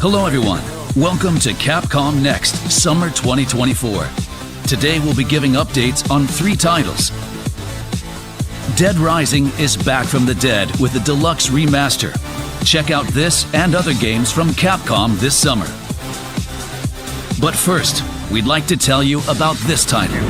Hello everyone, welcome to Capcom NEXT Summer 2024. Today we'll be giving updates on 3 titles. Dead Rising is back from the dead with a deluxe remaster. Check out this and other games from Capcom this summer. But first, we'd like to tell you about this title.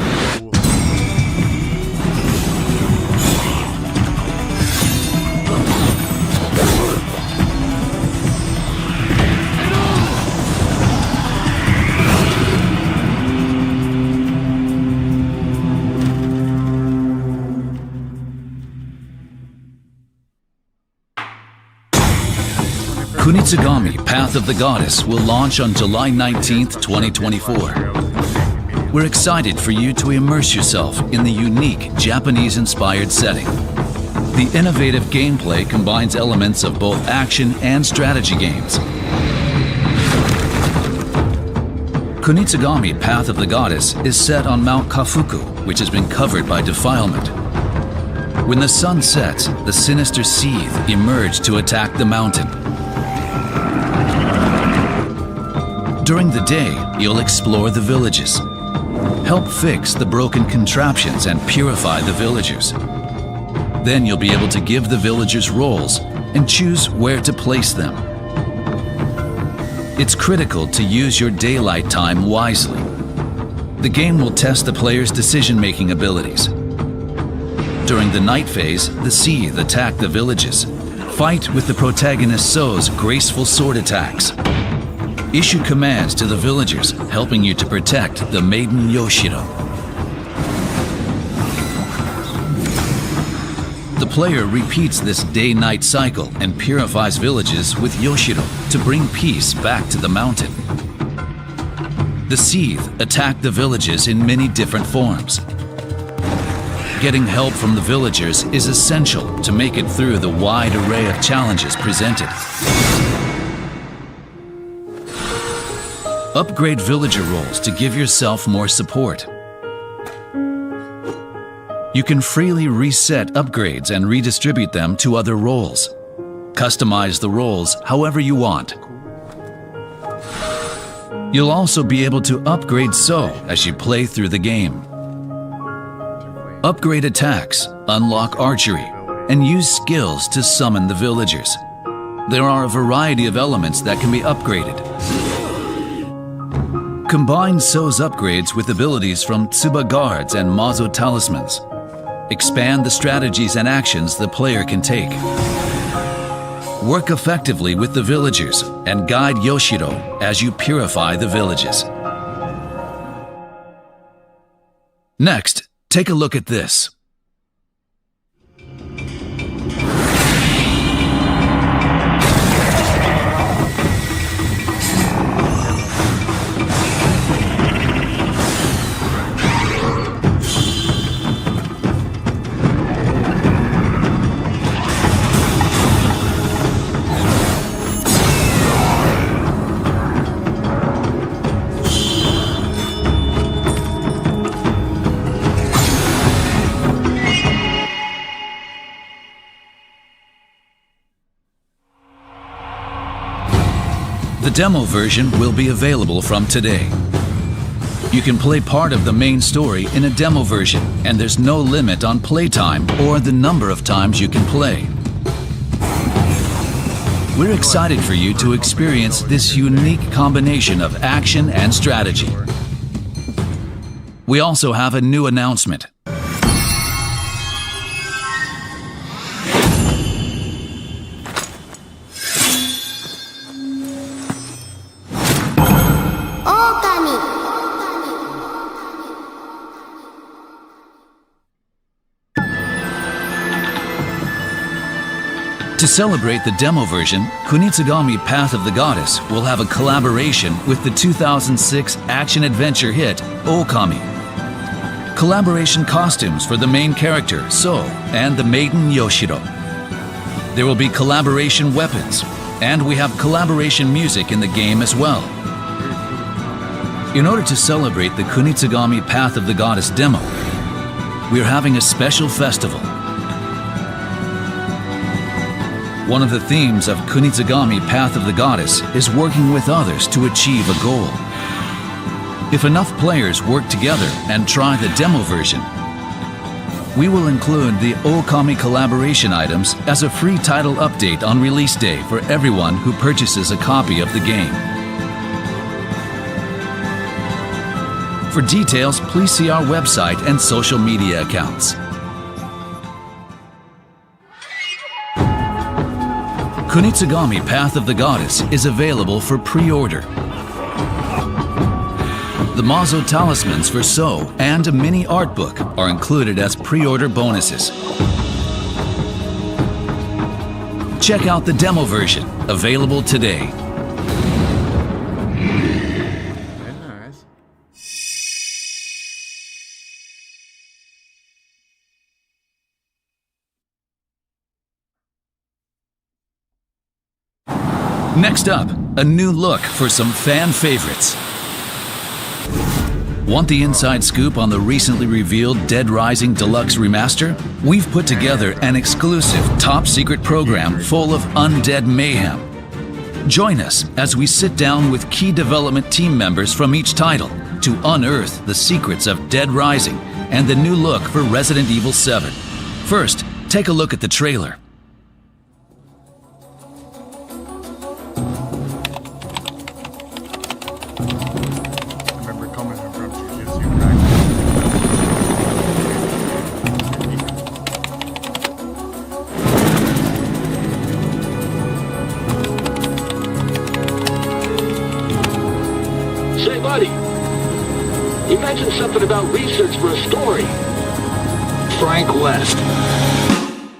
Kunitsu-Gami Path of the Goddess will launch on July 19th, 2024. We're excited for you to immerse yourself in the unique Japanese-inspired setting. The innovative gameplay combines elements of both action and strategy games. Kunitsu-Gami Path of the Goddess is set on Mount Kafuku, which has been covered by defilement. When the sun sets, the sinister Seethe emerge to attack the mountain. During the day, you'll explore the villages. Help fix the broken contraptions and purify the villagers. Then you'll be able to give the villagers roles and choose where to place them. It's critical to use your daylight time wisely. The game will test the player's decision-making abilities. During the night phase, the Seethe attack the villages. Fight with the protagonist So's graceful sword attacks. Issue commands to the villagers, helping you to protect the maiden Yoshiro. The player repeats this day-night cycle and purifies villages with Yoshiro to bring peace back to the mountain. The Seethe attack the villages in many different forms. Getting help from the villagers is essential to make it through the wide array of challenges presented. Upgrade villager roles to give yourself more support. You can freely reset upgrades and redistribute them to other roles. Customize the roles however you want. You'll also be able to upgrade So as you play through the game. Upgrade attacks, unlock archery, and use skills to summon the villagers. There are a variety of elements that can be upgraded. Combine So's upgrades with abilities from Tsuba Guards and Mazo Talismans. Expand the strategies and actions the player can take. Work effectively with the villagers and guide Yoshiro as you purify the villages. Next, take a look at this. The demo version will be available from today. You can play part of the main story in a demo version, and there's no limit on playtime or the number of times you can play. We're excited for you to experience this unique combination of action and strategy. We also have a new announcement. To celebrate the demo version, Kunitsu-Gami Path of the Goddess will have a collaboration with the 2006 action-adventure hit Okami. Collaboration costumes for the main character, So, and the maiden Yoshiro. There will be collaboration weapons, and we have collaboration music in the game as well. In order to celebrate the Kunitsu-Gami Path of the Goddess demo, we are having a special festival. One of the themes of Kunitsu-Gami Path of the Goddess is working with others to achieve a goal. If enough players work together and try the demo version, we will include the Okami collaboration items as a free title update on release day for everyone who purchases a copy of the game. For details, please see our website and social media accounts. Kunitsu-Gami Path of the Goddess is available for pre-order. The Mazo talismans for So and a mini art book are included as pre-order bonuses. Check out the demo version, available today. Next up, a new look for some fan favorites. Want the inside scoop on the recently revealed Dead Rising Deluxe Remaster? We've put together an exclusive top-secret program full of undead mayhem. Join us as we sit down with key development team members from each title to unearth the secrets of Dead Rising and the new look for Resident Evil 7. First, take a look at the trailer. Say, buddy, you mentioned something about research for a story. Frank West.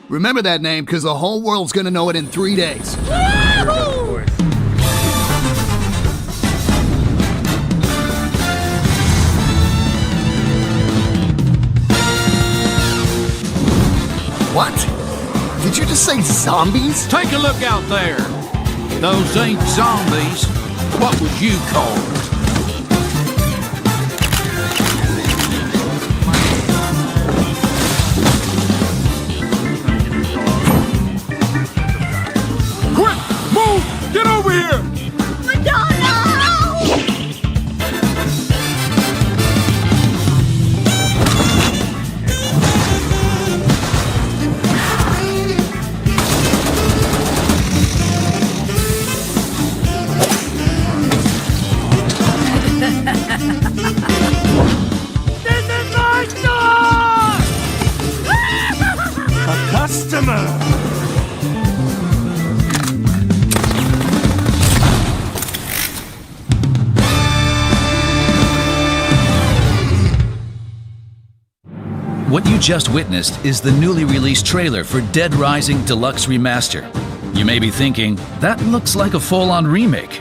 Remember that name, because the whole world's gonna know it in 3 days. What? Did you just say zombies? Take a look out there. Those ain't zombies. What would you call them? Quick! Move! Get over here! What you just witnessed is the newly released trailer for Dead Rising Deluxe Remaster. You may be thinking, that looks like a full-on remake.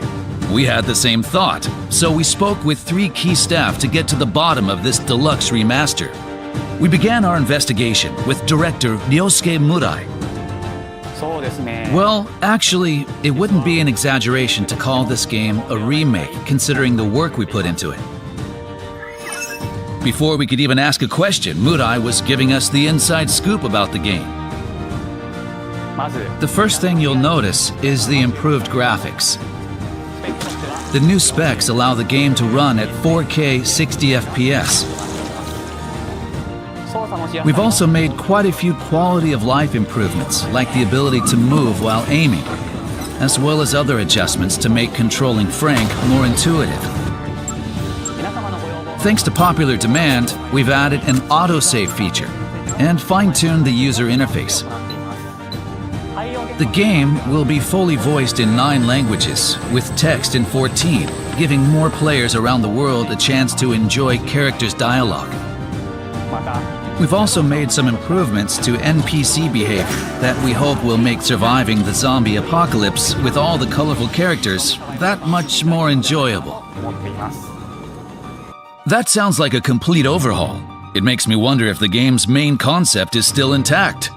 We had the same thought, so we spoke with 3 key staff to get to the bottom of this deluxe remaster. We began our investigation with director Ryosuke Murai. Well, actually, it wouldn't be an exaggeration to call this game a remake, considering the work we put into it. Before we could even ask a question, Murai was giving us the inside scoop about the game. The first thing you'll notice is the improved graphics. The new specs allow the game to run at 4K 60 FPS. We've also made quite a few quality of life improvements, like the ability to move while aiming, as well as other adjustments to make controlling Frank more intuitive. Thanks to popular demand, we've added an autosave feature and fine-tuned the user interface. The game will be fully voiced in 9 languages, with text in 14, giving more players around the world a chance to enjoy characters' dialogue. We've also made some improvements to NPC behavior that we hope will make surviving the zombie apocalypse with all the colorful characters that much more enjoyable. That sounds like a complete overhaul. It makes me wonder if the game's main concept is still intact.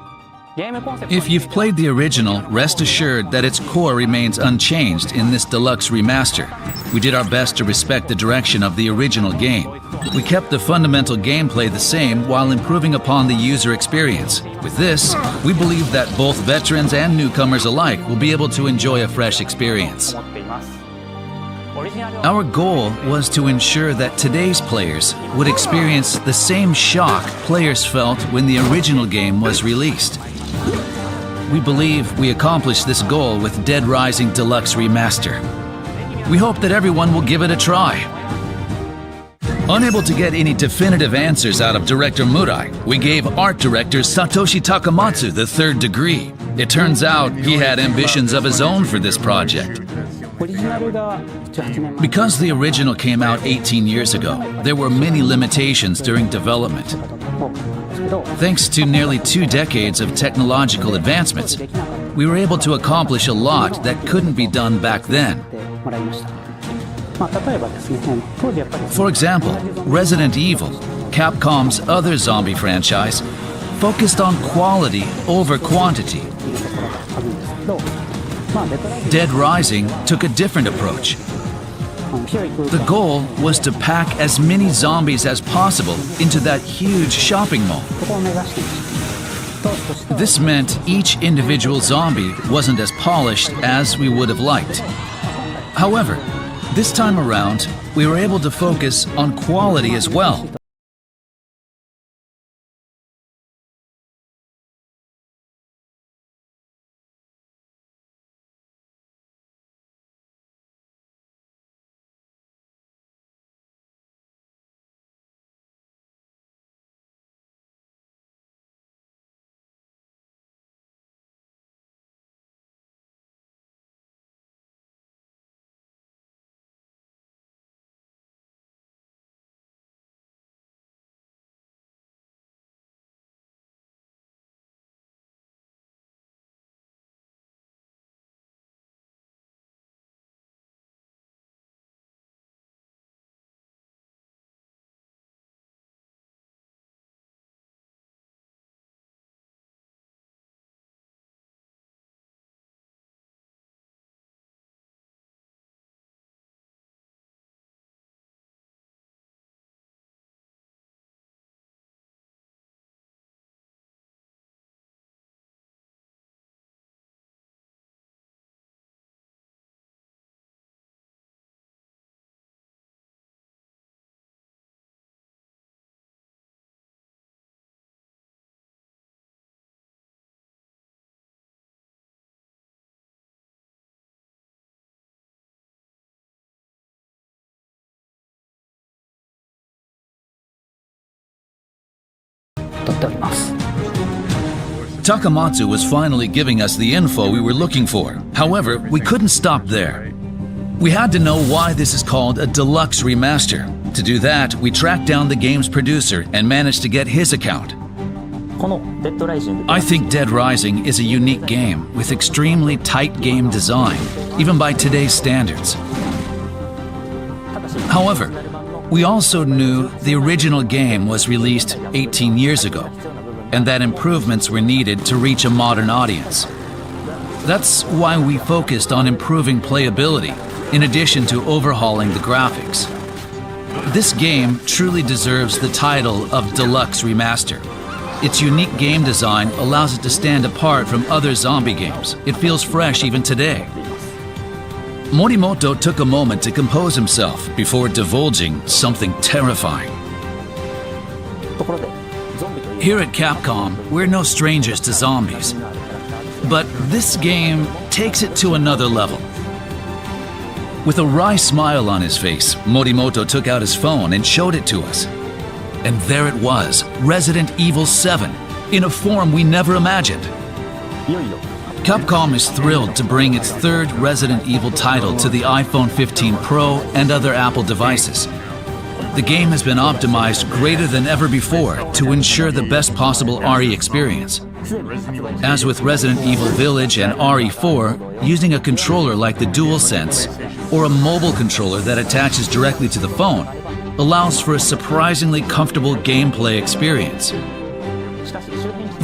If you've played the original, rest assured that its core remains unchanged in this deluxe remaster. We did our best to respect the direction of the original game. We kept the fundamental gameplay the same while improving upon the user experience. With this, we believe that both veterans and newcomers alike will be able to enjoy a fresh experience. Our goal was to ensure that today's players would experience the same shock players felt when the original game was released. We believe we accomplished this goal with Dead Rising Deluxe Remaster. We hope that everyone will give it a try. Unable to get any definitive answers out of director Murai, we gave art director Satoshi Takamatsu the third degree. It turns out he had ambitions of his own for this project. Because the original came out 18 years ago, there were many limitations during development. Thanks to nearly 2 decades of technological advancements, we were able to accomplish a lot that couldn't be done back then. For example, Resident Evil, Capcom's other zombie franchise, focused on quality over quantity. Dead Rising took a different approach. The goal was to pack as many zombies as possible into that huge shopping mall. This meant each individual zombie wasn't as polished as we would have liked. However, this time around, we were able to focus on quality as well. Takamatsu was finally giving us the info we were looking for. However, we couldn't stop there. We had to know why this is called a deluxe remaster. To do that, we tracked down the game's producer and managed to get his account. I think Dead Rising is a unique game with extremely tight game design, even by today's standards. However, we also knew the original game was released 18 years ago, and that improvements were needed to reach a modern audience. That's why we focused on improving playability, in addition to overhauling the graphics. This game truly deserves the title of Deluxe Remaster. Its unique game design allows it to stand apart from other zombie games. It feels fresh even today. Morimoto took a moment to compose himself before divulging something terrifying. Here at Capcom, we're no strangers to zombies. But this game takes it to another level. With a wry smile on his face, Morimoto took out his phone and showed it to us. And there it was, Resident Evil 7, in a form we never imagined. Capcom is thrilled to bring its third Resident Evil title to the iPhone 15 Pro and other Apple devices. The game has been optimized greater than ever before to ensure the best possible RE experience. As with Resident Evil Village and RE4, using a controller like the DualSense or a mobile controller that attaches directly to the phone allows for a surprisingly comfortable gameplay experience.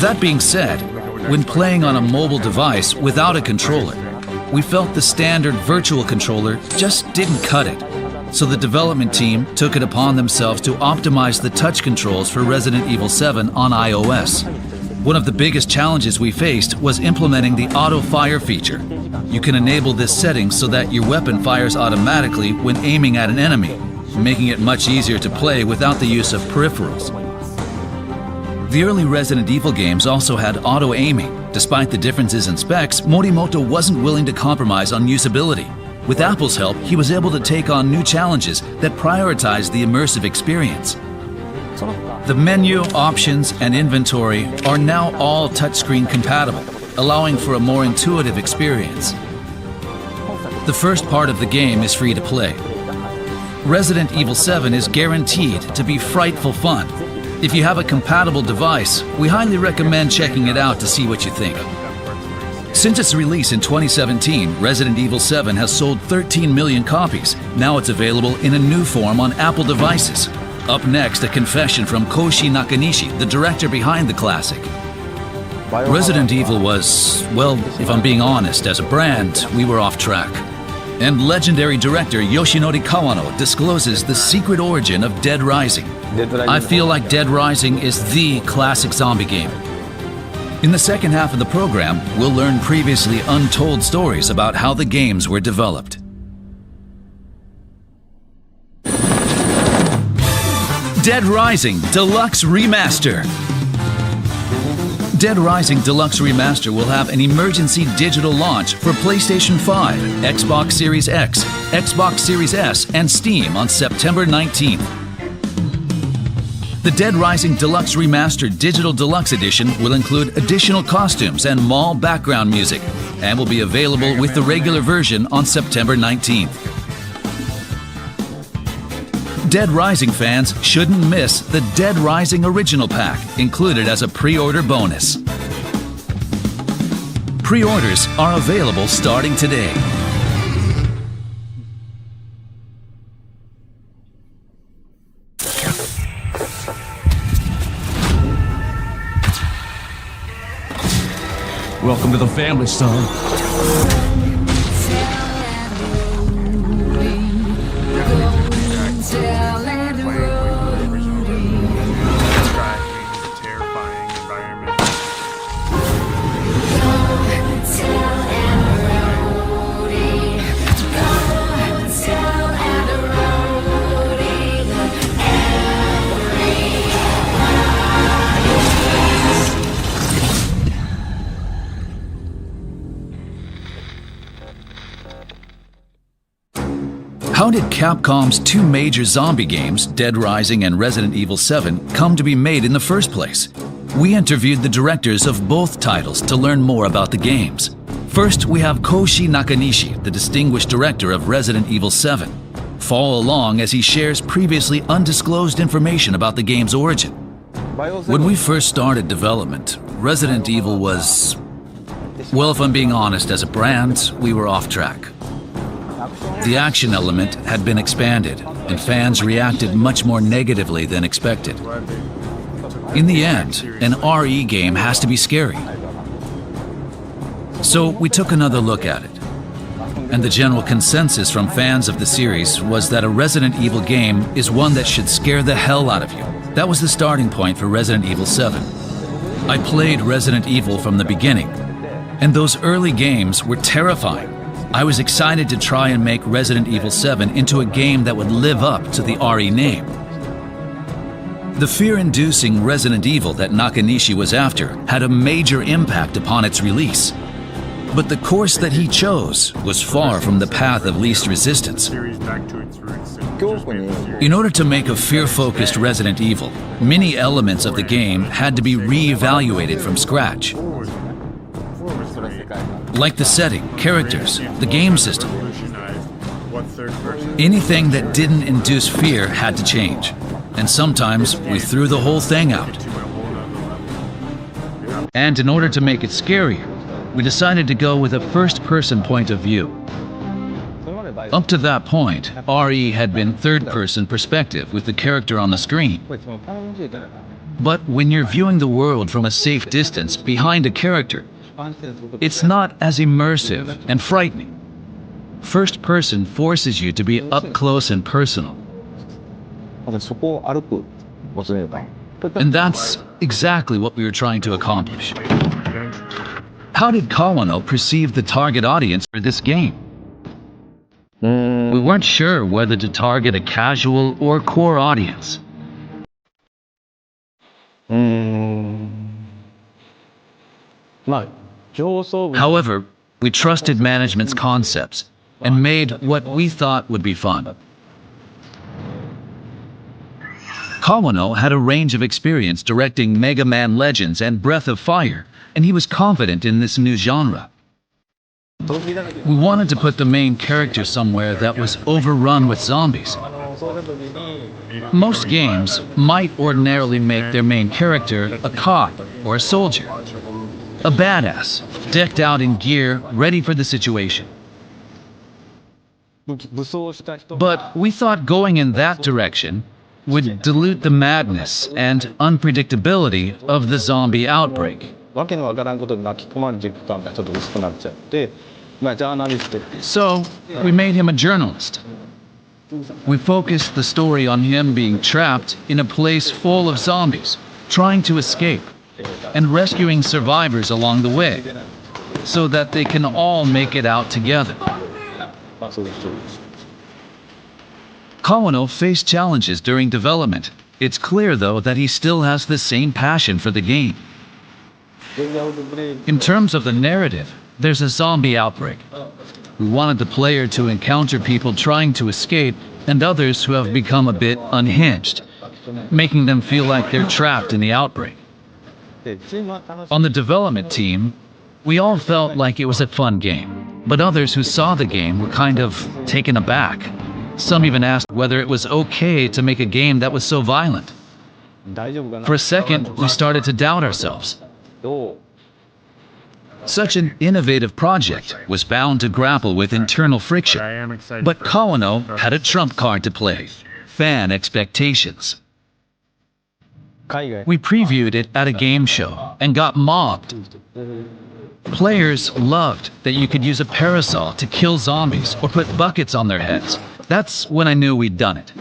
That being said, when playing on a mobile device without a controller, we felt the standard virtual controller just didn't cut it. so the development team took it upon themselves to optimize the touch controls for Resident Evil 7 on iOS. One of the biggest challenges we faced was implementing the auto fire feature. You can enable this setting so that your weapon fires automatically when aiming at an enemy, making it much easier to play without the use of peripherals. The early Resident Evil games also had auto-aiming. Despite the differences in specs, Morimoto wasn't willing to compromise on usability. With Apple's help, he was able to take on new challenges that prioritized the immersive experience. The menu, options, and inventory are now all touchscreen compatible, allowing for a more intuitive experience. The first part of the game is free to play. Resident Evil 7 is guaranteed to be frightful fun. If you have a compatible device, we highly recommend checking it out to see what you think. Since its release in 2017, Resident Evil 7 has sold 13 million copies. Now it's available in a new form on Apple devices. Up next, a confession from Koshi Nakanishi, the director behind the classic. Resident Evil was, well, if I'm being honest, as a brand, we were off track. And legendary director Yoshinori Kawano discloses the secret origin of Dead Rising. I feel like Dead Rising is the classic zombie game. In the second half of the program, we'll learn previously untold stories about how the games were developed. Dead Rising Deluxe Remaster. Dead Rising Deluxe Remaster will have an emergency digital launch for PlayStation 5, Xbox Series X, Xbox Series S, and Steam on September 19th. The Dead Rising Deluxe Remaster Digital Deluxe Edition will include additional costumes and mall background music, and will be available with the regular version on September 19th. Dead Rising fans shouldn't miss the Dead Rising Original Pack, included as a pre-order bonus. Pre-orders are available starting today. Welcome to the family, son. How did Capcom's two major zombie games, Dead Rising and Resident Evil 7, come to be made in the first place? We interviewed the directors of both titles to learn more about the games. First, we have Koshi Nakanishi, the distinguished director of Resident Evil 7. Follow along as he shares previously undisclosed information about the game's origin. When we first started development, Resident Evil was... well, if I'm being honest, as a brand, we were off track. The action element had been expanded, and fans reacted much more negatively than expected. In the end, an RE game has to be scary. So we took another look at it. And the general consensus from fans of the series was that a Resident Evil game is one that should scare the hell out of you. That was the starting point for Resident Evil 7. I played Resident Evil from the beginning, and those early games were terrifying. I was excited to try and make Resident Evil 7 into a game that would live up to the RE name. The fear-inducing Resident Evil that Nakanishi was after had a major impact upon its release. But the course that he chose was far from the path of least resistance. In order to make a fear-focused Resident Evil, many elements of the game had to be re-evaluated from scratch. Like the setting, characters, the game system. Anything that didn't induce fear had to change. And sometimes we threw the whole thing out. And in order to make it scarier, we decided to go with a first-person point of view. Up to that point, RE had been third-person perspective with the character on the screen. But when you're viewing the world from a safe distance behind a character, it's not as immersive and frightening. first person forces you to be up close and personal. そこを歩くボスレーバー。 And that's exactly what we were trying to accomplish. How did Kawano perceive the target audience for this game? We weren't sure whether to target a casual or core audience. However, we trusted management's concepts and made what we thought would be fun. Kawano had a range of experience directing Mega Man Legends and Breath of Fire, and he was confident in this new genre. We wanted to put the main character somewhere that was overrun with zombies. Most games might ordinarily make their main character a cop or a soldier, a badass, decked out in gear, ready for the situation. But we thought going in that direction would dilute the madness and unpredictability of the zombie outbreak. わけのわからんことに巻き込まれていく感がちょっと薄くなっちゃって、ジャーナリスト。 So, we made him a journalist. We focused the story on him being trapped in a place full of zombies, trying to escape, and rescuing survivors along the way, so that they can all make it out together. Kawano faced challenges during development. It's clear, though, that he still has the same passion for the game. In terms of the narrative, there's a zombie outbreak. We wanted the player to encounter people trying to escape and others who have become a bit unhinged, making them feel like they're trapped in the outbreak. On the development team, we all felt like it was a fun game, but others who saw the game were kind of taken aback. Some even asked whether it was okay to make a game that was so violent. For a second, we started to doubt ourselves. Such an innovative project was bound to grapple with internal friction. But Kawano had a trump card to play: fan expectations. We previewed it at a game show and got mobbed. Players loved that you could use a parasol to kill zombies or put buckets on their heads. That's when I knew we'd done it.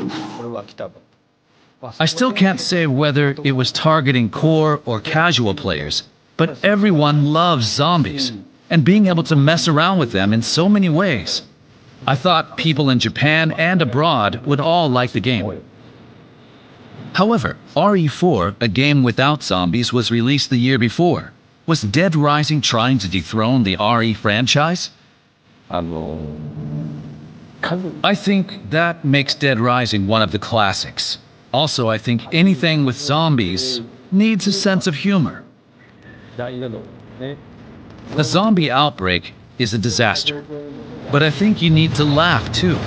I still can't say whether it was targeting core or casual players, but everyone loves zombies, and being able to mess around with them in so many ways. I thought people in Japan and abroad would all like the game. However, RE4, a game without zombies, was released the year before. Was Dead Rising trying to dethrone the RE franchise? I think that makes Dead Rising one of the classics. Also, I think anything with zombies needs a sense of humor. A zombie outbreak is a disaster, but I think you need to laugh too.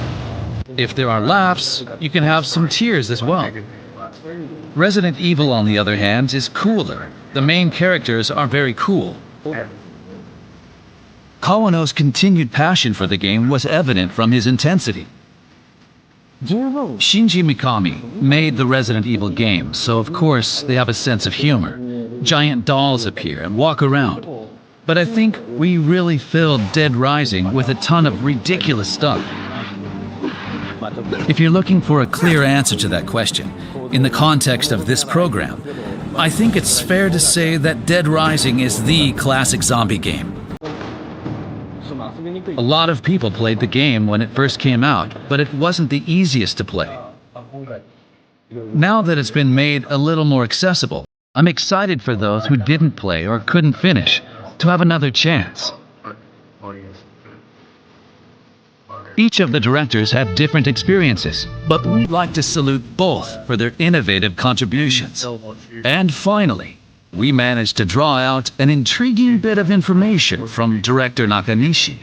If there are laughs, you can have some tears as well. Resident Evil, on the other hand, is cooler. The main characters are very cool. Kawano's continued passion for the game was evident from his intensity. Shinji Mikami made the Resident Evil game, so of course they have a sense of humor. Giant dolls appear and walk around. But I think we really filled Dead Rising with a ton of ridiculous stuff. If you're looking for a clear answer to that question, in the context of this program, I think it's fair to say that Dead Rising is the classic zombie game. A lot of people played the game when it first came out, but it wasn't the easiest to play. Now that it's been made a little more accessible, I'm excited for those who didn't play or couldn't finish to have another chance. Each of the directors had different experiences, but we'd like to salute both for their innovative contributions. And finally, we managed to draw out an intriguing bit of information from director Nakanishi.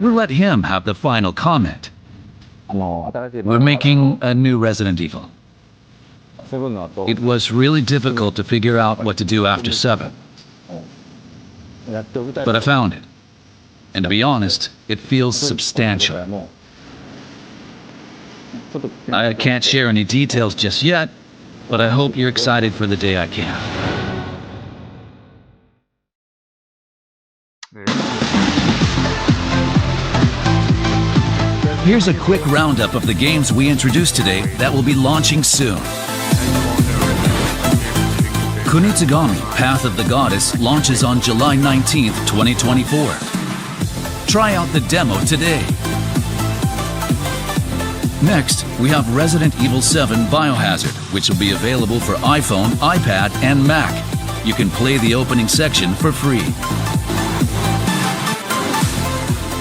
We'll let him have the final comment. We're making a new Resident Evil. It was really difficult to figure out what to do after 7. But I found it. And to be honest, it feels substantial. I can't share any details just yet, but I hope you're excited for the day I can. Here's a quick roundup of the games we introduced today that will be launching soon. Kunitsu-Gami, Path of the Goddess launches on July 19th, 2024. Try out the demo today. Next, we have Resident Evil 7 Biohazard, which will be available for iPhone, iPad, and Mac. You can play the opening section for free.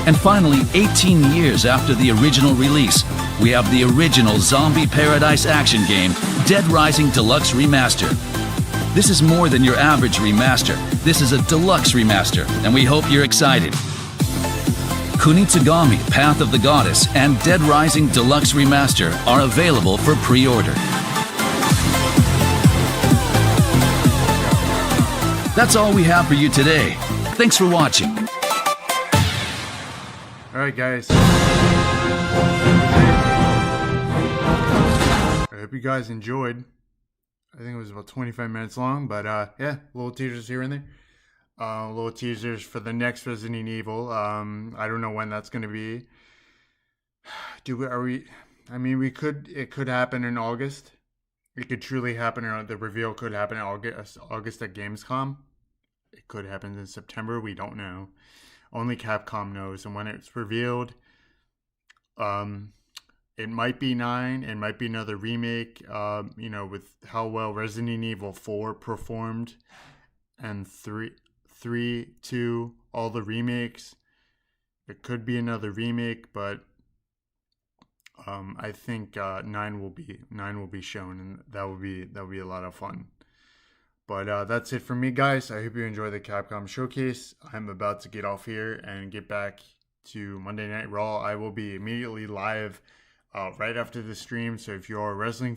And finally, 18 years after the original release, we have the original Zombie Paradise action game, Dead Rising Deluxe Remaster. This is more than your average remaster. This is a deluxe remaster, and we hope you're excited. Kunitsu-Gami, Path of the Goddess, and Dead Rising Deluxe Remaster are available for pre-order. That's all we have for you today. Thanks for watching. Alright guys, I hope you guys enjoyed. I think it was about 25 minutes long, but yeah, little teasers here and there. Little teasers for the next Resident Evil. I don't know when that's going to be. It could happen in August. It could truly happen, or the reveal could happen in August at Gamescom. It could happen in September, we don't know. Only Capcom knows, and when it's revealed, it might be 9, it might be another remake, with how well Resident Evil 4 performed, and 3, 2, all the remakes. It could be another remake, but I think 9 will be shown, and that will be a lot of fun. But that's it for me, guys. I hope you enjoy the Capcom showcase. I'm about to get off here and get back to Monday Night Raw. I will be immediately live right after the stream. So if you're a wrestling fan,